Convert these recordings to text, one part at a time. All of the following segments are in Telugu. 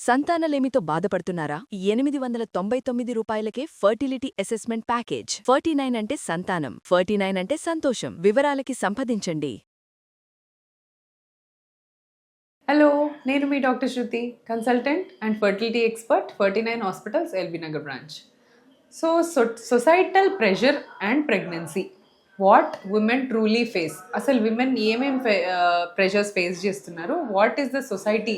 సంతానలేమితో బాధపడుతున్నారా? 899 రూపాయలకే ఫర్టిలిటీ అసెస్మెంట్ ప్యాకేజ్. 49 అంటే సంతానం, 49 అంటే సంతోషం. వివరాలకి సంప్రదించండి. హలో, నేను మీ doctor Shruti, consultant and fertility expert, 49 hospitals, LB Nagar branch. Societal pressure and pregnancy, what women truly face. అసలు విమెన్ ఏమేం ప్రెషర్స్ ఫేస్ చేస్తున్నారు, what is the society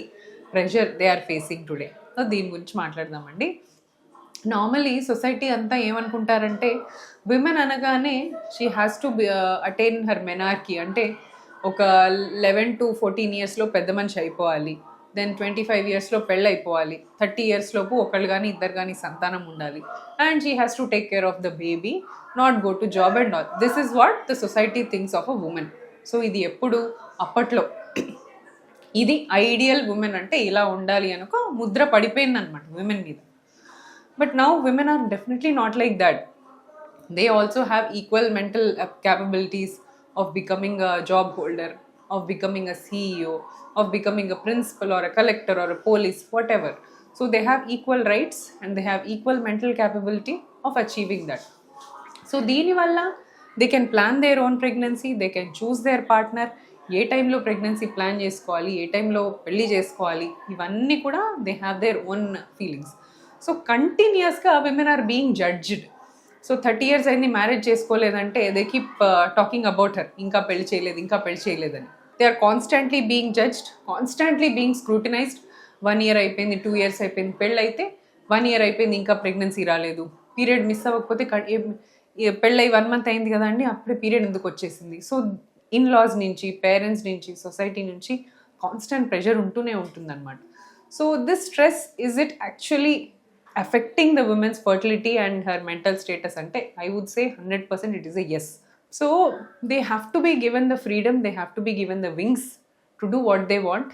pressure they are facing today. So దీని గురించి మాట్లాడదామండి. నార్మలీ సొసైటీ అంతా ఏమనుకుంటారంటే, విమెన్ అనగానే she has to attain her menarche, అంటే ఒక 11 to 14 ఇయర్స్లో పెద్ద మనిషి అయిపోవాలి, దెన్ 25 ఇయర్స్లో పెళ్ళి అయిపోవాలి, 30 ఇయర్స్లోపు ఒకళ్ళు కానీ ఇద్దరు కానీ సంతానం ఉండాలి, and she has to take care of the baby, not go to job and all. This is what the society things of a women. So ఇది ఎప్పుడు అప్పట్లో ఇది ఐడియల్ ఉమెన్ అంటే ఇలా ఉండాలి అనుకో ముద్ర పడిపోయింది అనమాట విమెన్ మీద. But now women are definitely not like that. They also have equal mental capabilities of becoming a job holder, of becoming a CEO, of becoming a principal or a collector or a police, whatever. So they have equal rights and they have equal mental capability of achieving that. So దీని వల్ల they can plan their own pregnancy, they can choose their partner, ఏ టైంలో ప్రెగ్నెన్సీ ప్లాన్ చేసుకోవాలి, ఏ టైంలో పెళ్ళి చేసుకోవాలి, ఇవన్నీ కూడా they have their own feelings. So కంటిన్యూస్గా women are being judged. So 30 years అయింది మ్యారేజ్ చేసుకోలేదంటే they keep talking about her, ఇంకా పెళ్లి చేయలేదని. They are constantly being judged, constantly being scrutinized. 1 year అయిపోయింది, 2 ఇయర్స్ అయిపోయింది, పెళ్ళి అయితే 1 ఇయర్ అయిపోయింది, ఇంకా ప్రెగ్నెన్సీ రాలేదు, పీరియడ్ మిస్ అవ్వకపోతే పెళ్ళై 1 మంత్ అయింది కదా అండి, అప్పుడే పీరియడ్ ఎందుకు వచ్చేసింది. సో ఇన్లాస్ నుంచి, పేరెంట్స్ నుంచి, సొసైటీ నుంచి కాన్స్టెంట్ ప్రెషర్ ఉంటూనే ఉంటుందన్నమాట. So this stress, is it actually affecting the women's fertility and her mental status ante I would say 100% it is a yes. So they have to be given the freedom, they have to be given the wings to do what they want.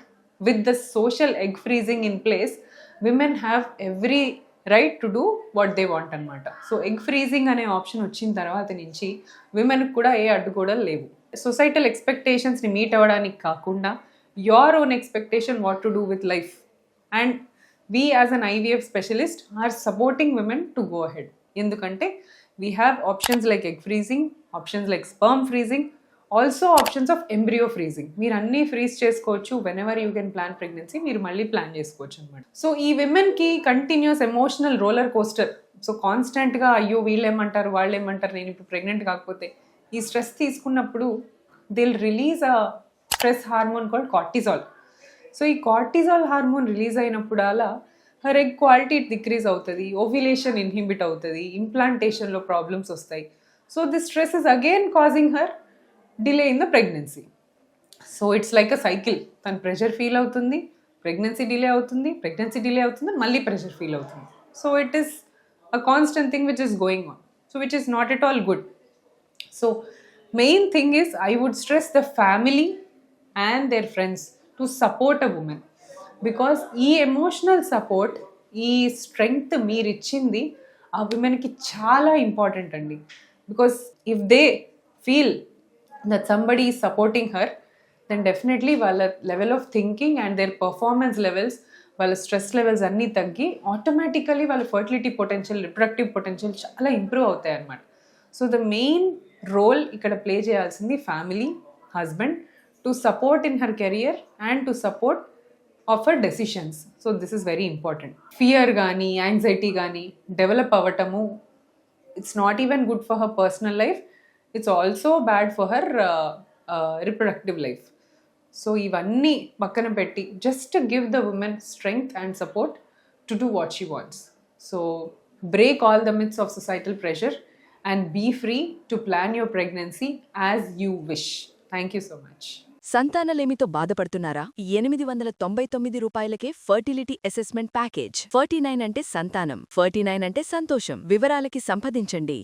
With the social egg freezing in place, women have every right to do what they want anamata. So egg freezing ane option వచ్చిన తర్వాత నుంచి women కూడా ఏ అడ్డుగోడలు లేవు. Societal expectations ని మీట్ అవ్వడానికి కాకుండా your own expectation what to do with life, and we as an IVF specialist are supporting women to go ahead. Endukante we have options like egg freezing, options like sperm freezing, also options of embryo freezing. Meer anni freeze chesukochu whenever you can plan pregnancy, meer malli plan chesukochu annamata. So ee women ki continuous emotional roller coaster. So constant ga ayyo veelu emantaru vaallu emantaru nenu ippudu pregnant kaakapothe ee stress తీసుకున్నప్పుడు they'll release a stress hormone called cortisol. So ఈ కార్టిజాల్ హార్మోన్ రిలీజ్ అయినప్పుడు అలా హర్ ఎగ్ క్వాలిటీ డిక్రీజ్ అవుతుంది, ఓవ్యులేషన్ ఇన్హిబిట్ అవుతుంది, ఇంప్లాంటేషన్లో ప్రాబ్లమ్స్ వస్తాయి. So this stress is again causing her delay in the pregnancy. So it's like a cycle. తను ప్రెషర్ ఫీల్ అవుతుంది, ప్రెగ్నెన్సీ డిలే అవుతుంది, మళ్ళీ ప్రెషర్ ఫీల్ అవుతుంది. So it is a constant thing which is going on, so which is not at all good. So main thing is I would stress the family and their friends to support a woman, because ఈ ఎమోషనల్ సపోర్ట్, ఈ స్ట్రెంగ్త్ మీరు ఇచ్చింది ఆ విమెన్కి చాలా ఇంపార్టెంట్ అండి. Because if they feel that somebody is supporting her, then definitely వాళ్ళ level of thinking and their performance levels, వాళ్ళ స్ట్రెస్ లెవెల్స్ అన్నీ తగ్గి ఆటోమేటికలీ వాళ్ళ ఫర్టిలిటీ పొటెన్షియల్, రిప్రొడక్టివ్ పొటెన్షియల్ చాలా ఇంప్రూవ్ అవుతాయి అన్నమాట. సో ద మెయిన్ రోల్ ఇక్కడ ప్లే చేయాల్సింది family, husband, to support in her career and to support of her decisions. So this is very important. Fear gaani, anxiety gaani develop avatamu, it's not even good for her personal life, it's also bad for her reproductive life. So ivanni pakkana petti just to give the woman strength and support to do what she wants. So break all the myths of societal pressure and be free to plan your pregnancy as you wish. Thank you so much. సంతానలేమితో బాధపడుతున్నారా? 899 రూపాయలకే ఫర్టిలిటీ అసెస్మెంట్ ప్యాకేజ్. 49 అంటే సంతానం, 49 అంటే సంతోషం. వివరాలకి సంప్రదించండి.